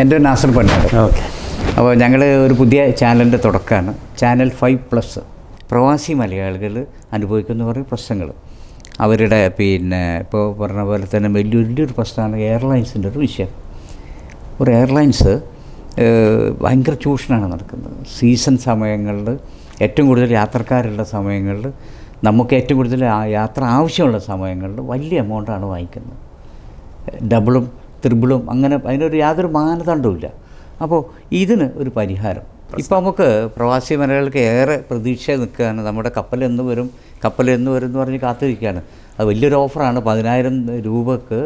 എൻ്റെ നാസർ പണ്ടാണ്. ഓക്കെ. അപ്പോൾ ഞങ്ങൾ ഒരു പുതിയ ചാനലിൻ്റെ തുടക്കമാണ്, ചാനൽ 5+. പ്രവാസി മലയാളികൾ അനുഭവിക്കുന്ന കുറേ പ്രശ്നങ്ങൾ, അവരുടെ ഇപ്പോൾ പറഞ്ഞ പോലെ തന്നെ വലിയൊരു പ്രശ്നമാണ് എയർലൈൻസിൻ്റെ ഒരു വിഷയം. ഒരു എയർലൈൻസ് ഭയങ്കര ചൂഷണമാണ് നടക്കുന്നത്. സീസൺ സമയങ്ങളിൽ ഏറ്റവും കൂടുതൽ യാത്രക്കാരുള്ള സമയങ്ങളിൽ, നമുക്ക് ഏറ്റവും കൂടുതൽ യാത്ര ആവശ്യമുള്ള സമയങ്ങളിൽ വലിയ എമൗണ്ടാണ് വാങ്ങിക്കുന്നത്. ഡബിളും ത്രിബിളും അങ്ങനെ അതിനൊരു യാതൊരു മാനദണ്ഡവുമില്ല. അപ്പോൾ ഇതിന് ഒരു പരിഹാരം ഇപ്പോൾ നമുക്ക് പ്രവാസി മലയാളികൾക്ക് ഏറെ പ്രതീക്ഷ നിൽക്കുകയാണ്. നമ്മുടെ കപ്പൽ എന്ന് വരും എന്ന് പറഞ്ഞ് കാത്തിരിക്കുകയാണ്. അത് വലിയൊരു ഓഫറാണ്. 10,000 രൂപക്ക്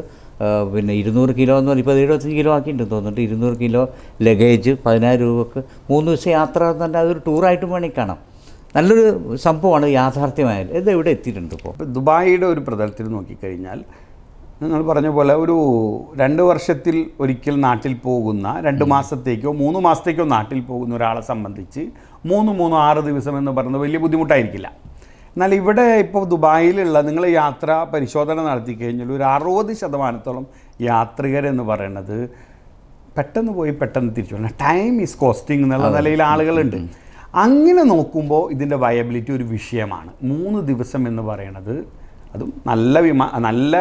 200 കിലോ എന്ന് പറഞ്ഞാൽ ഇപ്പോൾ 75 കിലോ ആക്കിയിട്ടുണ്ടെന്ന് തോന്നുന്നുണ്ട്. 200 കിലോ ലഗേജ് 10,000 രൂപക്ക് 3 ദിവസം യാത്ര എന്ന് പറഞ്ഞാൽ അതൊരു ടൂറായിട്ടും വേണമെങ്കിൽ കാണാം. നല്ലൊരു സംഭവമാണ് യാഥാർത്ഥ്യമായാലും. ഇത് എവിടെ എത്തിയിട്ടുണ്ട് ഇപ്പോൾ ദുബായിയുടെ ഒരു പ്രതലത്തിൽ നോക്കിക്കഴിഞ്ഞാൽ നിങ്ങൾ പറഞ്ഞ പോലെ ഒരു 2 വർഷത്തിൽ ഒരിക്കൽ നാട്ടിൽ പോകുന്ന 2 മാസത്തേക്കോ 3 മാസത്തേക്കോ നാട്ടിൽ പോകുന്ന ഒരാളെ സംബന്ധിച്ച് 3-6 ദിവസം എന്ന് പറയുന്നത് വലിയ ബുദ്ധിമുട്ടായിരിക്കില്ല. എന്നാൽ ഇവിടെ ഇപ്പോൾ ദുബായിലുള്ള നിങ്ങൾ യാത്രാ പരിശോധന നടത്തി കഴിഞ്ഞാൽ ഒരു 60% യാത്രികരെന്ന് പറയുന്നത് പെട്ടെന്ന് പോയി പെട്ടെന്ന് തിരിച്ചു വരണം. ടൈം ഈസ് കോസ്റ്റിംഗ് എന്നുള്ള നിലയിൽ ആളുകളുണ്ട്. അങ്ങനെ നോക്കുമ്പോൾ ഇതിൻ്റെ വയബിലിറ്റി ഒരു വിഷയമാണ്. 3 ദിവസം എന്ന് പറയുന്നത് അതും നല്ല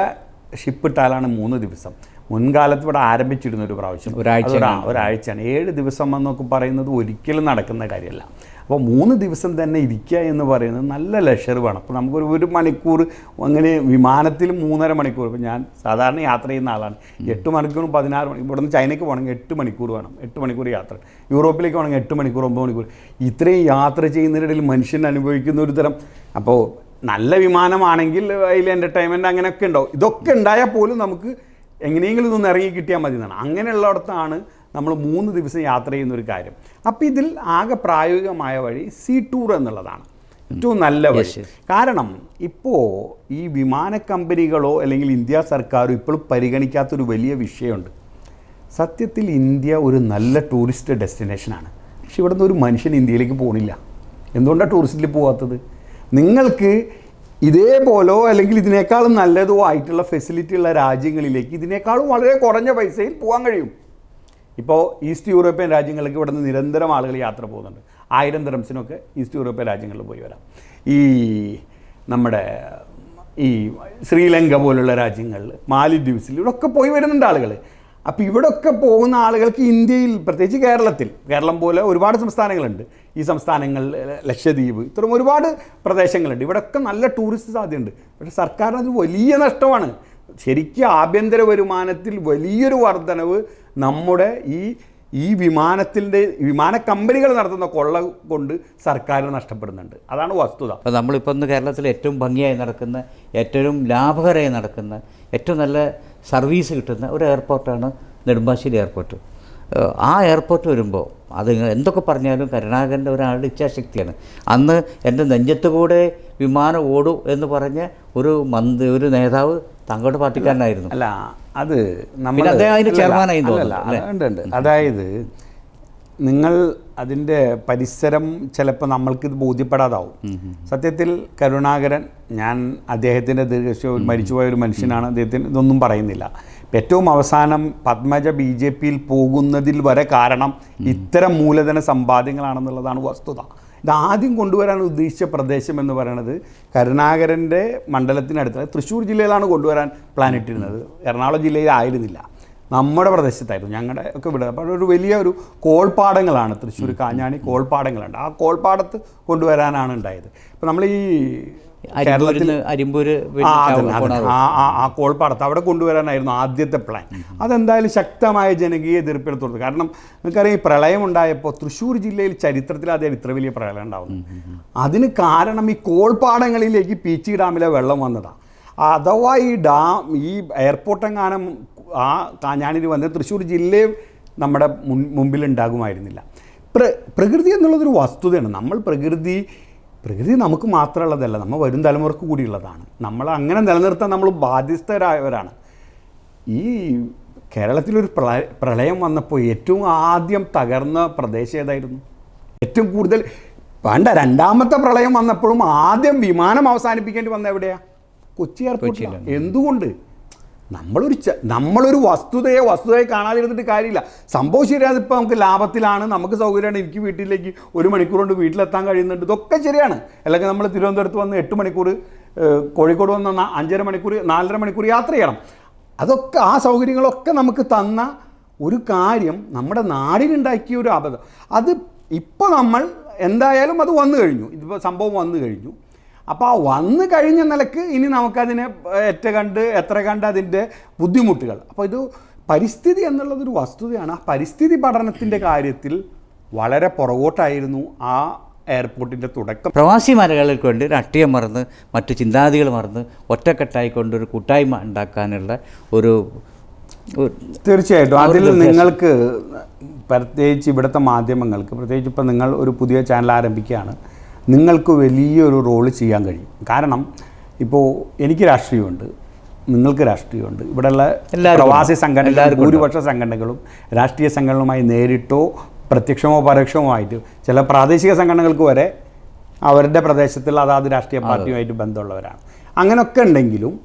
ഷിപ്പ് ഇട്ടാലാണ് 3 ദിവസം. മുൻകാലത്ത് ഇവിടെ ആരംഭിച്ചിരുന്ന ഒരു പ്രാവശ്യം ഒരാഴ്ചയാണ്. 7 ദിവസം എന്നൊക്കെ പറയുന്നത് ഒരിക്കലും നടക്കുന്ന കാര്യമല്ല. അപ്പോൾ 3 ദിവസം തന്നെ ഇരിക്കുക എന്ന് പറയുന്നത് നല്ല ലക്ഷർ വേണം. അപ്പോൾ നമുക്കൊരു 1 മണിക്കൂർ അങ്ങനെ വിമാനത്തിൽ 3.5 മണിക്കൂർ. ഇപ്പോൾ ഞാൻ സാധാരണ യാത്ര ചെയ്യുന്ന ആളാണ്. 8 മണിക്കൂറും 16 മണിക്കൂർ. ഇവിടെ നിന്ന് ചൈനയ്ക്ക് പോകണമെങ്കിൽ 8 മണിക്കൂർ വേണം. 8 മണിക്കൂർ യാത്ര. യൂറോപ്പിലേക്ക് പോകണമെങ്കിൽ 8 മണിക്കൂർ 9 മണിക്കൂർ. ഇത്രയും യാത്ര ചെയ്യുന്നതിനിടയിൽ മനുഷ്യൻ അനുഭവിക്കുന്ന ഒരു തരം, അപ്പോൾ നല്ല വിമാനമാണെങ്കിൽ അതിൽ എൻ്റർടൈൻമെൻറ്റ് അങ്ങനെയൊക്കെ ഉണ്ടാവും. ഇതൊക്കെ ഉണ്ടായാൽ പോലും നമുക്ക് എങ്ങനെയെങ്കിലും ഇതൊന്ന് ഇറങ്ങി കിട്ടിയാൽ മതി എന്നാണ്. അങ്ങനെയുള്ളിടത്താണ് നമ്മൾ 3 ദിവസം യാത്ര ചെയ്യുന്നൊരു കാര്യം. അപ്പോൾ ഇതിൽ ആകെ പ്രായോഗികമായ വഴി സീ ടൂർ എന്നുള്ളതാണ് ഏറ്റവും നല്ല വഴി. കാരണം ഇപ്പോൾ ഈ വിമാന കമ്പനികളോ അല്ലെങ്കിൽ ഇന്ത്യ സർക്കാരോ ഇപ്പോഴും പരിഗണിക്കാത്തൊരു വലിയ വിഷയമുണ്ട്. സത്യത്തിൽ ഇന്ത്യ ഒരു നല്ല ടൂറിസ്റ്റ് ഡെസ്റ്റിനേഷനാണ്. പക്ഷെ ഇവിടെ നിന്ന് ഒരു മനുഷ്യൻ ഇന്ത്യയിലേക്ക് പോകണില്ല. എന്തുകൊണ്ടാണ് ടൂറിസ്റ്റിൽ പോകാത്തത്? നിങ്ങൾക്ക് ഇതേപോലോ അല്ലെങ്കിൽ ഇതിനേക്കാളും നല്ലതോ ആയിട്ടുള്ള ഫെസിലിറ്റി ഉള്ള രാജ്യങ്ങളിലേക്ക് ഇതിനേക്കാളും വളരെ കുറഞ്ഞ പൈസയിൽ പോകാൻ കഴിയും. ഇപ്പോൾ ഈസ്റ്റ് യൂറോപ്യൻ രാജ്യങ്ങളിലേക്ക് ഇവിടെ നിന്ന് നിരന്തരം ആളുകൾ യാത്ര പോകുന്നുണ്ട്. 1000 ദിർഹംസിനൊക്കെ ഈസ്റ്റ് യൂറോപ്യൻ രാജ്യങ്ങളിൽ പോയി വരാം. നമ്മുടെ ശ്രീലങ്ക പോലുള്ള രാജ്യങ്ങളിൽ, മാലിദ്വീപ്സിൽ ഇവിടെയൊക്കെ പോയി വരുന്നുണ്ട് ആളുകൾ. അപ്പോൾ ഇവിടെയൊക്കെ പോകുന്ന ആളുകൾക്ക് ഇന്ത്യയിൽ, പ്രത്യേകിച്ച് കേരളം പോലെ ഒരുപാട് സംസ്ഥാനങ്ങളുണ്ട്. ഈ സംസ്ഥാനങ്ങളിൽ ലക്ഷദ്വീപ്, ഇത്തരം ഒരുപാട് പ്രദേശങ്ങളുണ്ട്. ഇവിടെയൊക്കെ നല്ല ടൂറിസ്റ്റ് സാധ്യതയുണ്ട്. പക്ഷേ സർക്കാരിനത് വലിയ നഷ്ടമാണ്. ശരിക്കും ആഭ്യന്തര വരുമാനത്തിൽ വലിയൊരു വർധനവ് നമ്മുടെ ഈ വിമാന കമ്പനികൾ നടത്തുന്ന കൊള്ള കൊണ്ട് സർക്കാരിന് നഷ്ടപ്പെടുന്നുണ്ട്. അതാണ് വസ്തുത. അപ്പോൾ നമ്മളിപ്പോൾ ഇന്ന് കേരളത്തിൽ ഏറ്റവും ഭംഗിയായി നടക്കുന്ന, ഏറ്റവും ലാഭകരമായി നടക്കുന്ന, ഏറ്റവും നല്ല സർവീസ് കിട്ടുന്ന ഒരു എയർപോർട്ടാണ് നെടുമ്പാശ്ശേരി എയർപോർട്ട്. ആ എയർപോർട്ട് വരുമ്പോൾ അത് എന്തൊക്കെ പറഞ്ഞാലും കരുണാകരൻ്റെ ഒരാളുടെ ഇച്ഛാശക്തിയാണ്. അന്ന് എൻ്റെ നെഞ്ചത്ത് കൂടെ വിമാനം ഓടൂ എന്ന് പറഞ്ഞ ഒരു നേതാവ് തങ്ങളുടെ പാർട്ടിക്കാരനായിരുന്നു. അല്ല, അത് ചെയർമാനായിരുന്നു. അതായത് നിങ്ങൾ അതിൻ്റെ പരിസരം ചിലപ്പോൾ നമ്മൾക്കിത് ബോധ്യപ്പെടാതാവും. സത്യത്തിൽ കരുണാകരൻ, ഞാൻ അദ്ദേഹത്തിൻ്റെ ദീർഘശവും മരിച്ചുപോയ ഒരു മനുഷ്യനാണ്. അദ്ദേഹത്തിന് ഇതൊന്നും പറയുന്നില്ല. ഏറ്റവും അവസാനം പത്മജ BJPയിൽ പോകുന്നതിൽ വരെ കാരണം ഇത്തരം മൂലധന സമ്പാദ്യങ്ങളാണെന്നുള്ളതാണ് വസ്തുത. ഇതാദ്യം കൊണ്ടുവരാൻ ഉദ്ദേശിച്ച പ്രദേശം എന്ന് പറയുന്നത് കരുണാകരൻ്റെ മണ്ഡലത്തിനടുത്ത് തൃശ്ശൂർ ജില്ലയിലാണ് കൊണ്ടുവരാൻ പ്ലാൻ ഇട്ടിരുന്നത്. എറണാകുളം ജില്ലയിലായിരുന്നില്ല, നമ്മുടെ പ്രദേശത്തായിരുന്നു. ഞങ്ങളുടെ ഒക്കെ ഇവിടെ അപ്പോൾ ഒരു വലിയൊരു കോൾപ്പാടങ്ങളാണ്, തൃശ്ശൂർ കാഞ്ഞാണി കോൾപ്പാടങ്ങളുണ്ട്. ആ കോൾപ്പാടത്ത് കൊണ്ടുവരാനാണ് ഉണ്ടായത്. ഇപ്പോൾ നമ്മൾ ഈ കേരളത്തിൽ ആ കോൾപ്പാടത്ത് അവിടെ കൊണ്ടുവരാനായിരുന്നു ആദ്യത്തെ പ്ലാൻ. അതെന്തായാലും ശക്തമായ ജനകീയ എതിർപ്പിനെ തുടർന്നു. കാരണം നമുക്കറിയാം, ഈ പ്രളയം ഉണ്ടായപ്പോൾ തൃശ്ശൂർ ജില്ലയിൽ ചരിത്രത്തിൽ ആദ്യം ഇത്ര വലിയ പ്രളയം ഉണ്ടാവുന്നു. അതിന് കാരണം ഈ കോൾപ്പാടങ്ങളിലേക്ക് പീച്ചി ഡാമിലെ വെള്ളം വന്നതാണ്. അഥവാ ഈ എയർപോർട്ടെങ്ങാനും ആ കാഞ്ഞാണിന് വന്ന് തൃശ്ശൂർ ജില്ലയിൽ നമ്മുടെ മുമ്പിൽ ഉണ്ടാകുമായിരുന്നില്ല. പ്രകൃതി എന്നുള്ളതൊരു വസ്തുതയാണ്. നമ്മൾ പ്രകൃതി നമുക്ക് മാത്രമുള്ളതല്ല, നമ്മൾ വരും തലമുറക്ക് കൂടിയുള്ളതാണ്. നമ്മൾ അങ്ങനെ നിലനിർത്താൻ നമ്മൾ ബാധ്യസ്ഥരായവരാണ്. ഈ കേരളത്തിലൊരു പ്രളയം വന്നപ്പോൾ ഏറ്റവും ആദ്യം തകർന്ന പ്രദേശം ഏതായിരുന്നു? ഏറ്റവും കൂടുതൽ രണ്ടാമത്തെ പ്രളയം വന്നപ്പോഴും ആദ്യം വിമാനം അവസാനിപ്പിക്കേണ്ടി വന്ന എവിടെയാണ്? കൊച്ചി എയർപോർട്ടിലാണ്. എന്തുകൊണ്ട്? നമ്മളൊരു വസ്തുതയെ കാണാതിരുന്നിട്ട് കാര്യമില്ല. സംഭവം ശരിയാണ്. ഇപ്പോൾ നമുക്ക് ലാഭത്തിലാണ്, നമുക്ക് സൗകര്യമാണ്, എനിക്ക് വീട്ടിലേക്ക് 1 മണിക്കൂർ കൊണ്ട് വീട്ടിലെത്താൻ കഴിയുന്നുണ്ട്, ഇതൊക്കെ ശരിയാണ്. അല്ലെങ്കിൽ നമ്മൾ തിരുവനന്തപുരത്ത് വന്ന് 8 മണിക്കൂർ, കോഴിക്കോട് വന്ന് 5.5 മണിക്കൂർ, 4.5 മണിക്കൂർ യാത്ര ചെയ്യണം. അതൊക്കെ ആ സൗകര്യങ്ങളൊക്കെ നമുക്ക് തന്ന ഒരു കാര്യം നമ്മുടെ നാടിനുണ്ടാക്കിയ ഒരു അബദ്ധം. അത് ഇപ്പോൾ നമ്മൾ എന്തായാലും അത് വന്നു കഴിഞ്ഞു, ഇതിപ്പോൾ സംഭവം വന്നു കഴിഞ്ഞു. അപ്പോൾ ആ വന്നു കഴിഞ്ഞ നിലക്ക് ഇനി നമുക്കതിനെ എത്ര കണ്ട് അതിൻ്റെ ബുദ്ധിമുട്ടുകൾ. അപ്പോൾ ഇത് പരിസ്ഥിതി എന്നുള്ളതൊരു വസ്തുതയാണ്. ആ പരിസ്ഥിതി പഠനത്തിൻ്റെ കാര്യത്തിൽ വളരെ പുറകോട്ടായിരുന്നു ആ എയർപോർട്ടിൻ്റെ തുടക്കം. പ്രവാസി മലയാളികൾക്ക് വേണ്ടി രാഷ്ട്രീയം മറന്ന് മറ്റു ചിന്താഗതികൾ മറന്ന് ഒറ്റക്കെട്ടായിക്കൊണ്ടൊരു കൂട്ടായ്മ ഉണ്ടാക്കാനുള്ള ഒരു തീർച്ചയായിട്ടും അതിൽ നിങ്ങൾക്ക് പ്രത്യേകിച്ച് ഇവിടുത്തെ മാധ്യമങ്ങൾക്ക്, പ്രത്യേകിച്ച് ഇപ്പോൾ നിങ്ങൾ ഒരു പുതിയ ചാനൽ ആരംഭിക്കുകയാണ്, നിങ്ങൾക്ക് വലിയൊരു റോള് ചെയ്യാൻ കഴിയും. കാരണം ഇപ്പോൾ എനിക്ക് രാഷ്ട്രീയമുണ്ട്, നിങ്ങൾക്ക് രാഷ്ട്രീയമുണ്ട്, ഇവിടെയുള്ള പ്രവാസി സംഘടനകൾ, ഭൂരിപക്ഷ സംഘടനകളും രാഷ്ട്രീയ സംഘടനകളുമായി നേരിട്ടോ പ്രത്യക്ഷമോ പരോക്ഷമോ ആയിട്ട്, ചില പ്രാദേശിക സംഘടനകൾക്ക് വരെ അവരുടെ പ്രദേശത്തിൽ അതാത് രാഷ്ട്രീയ പാർട്ടിയുമായിട്ട് ബന്ധമുള്ളവരാണ്. അങ്ങനെയൊക്കെ ഉണ്ടെങ്കിലും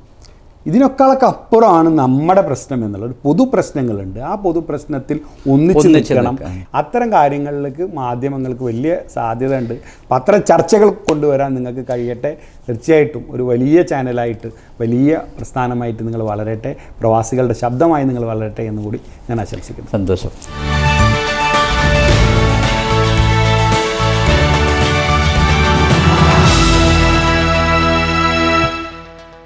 ഇതിനൊക്കെ അപ്പുറമാണ് നമ്മുടെ പ്രശ്നം എന്നുള്ളത്. പൊതു പ്രശ്നങ്ങളുണ്ട്. ആ പൊതു പ്രശ്നത്തിൽ ഒന്നിച്ച് നിൽക്കണം. അത്തരം കാര്യങ്ങളിലേക്ക് മാധ്യമങ്ങൾക്ക് വലിയ സാധ്യത ഉണ്ട്. അപ്പം അത്തരം ചർച്ചകൾ കൊണ്ടുവരാൻ നിങ്ങൾക്ക് കഴിയട്ടെ. തീർച്ചയായിട്ടും ഒരു വലിയ ചാനലായിട്ട്, വലിയ പ്രസ്ഥാനമായിട്ട് നിങ്ങൾ വളരട്ടെ, പ്രവാസികളുടെ ശബ്ദമായി നിങ്ങൾ വളരട്ടെ എന്നുകൂടി ഞാൻ ആശംസിക്കുന്നു. സന്തോഷം.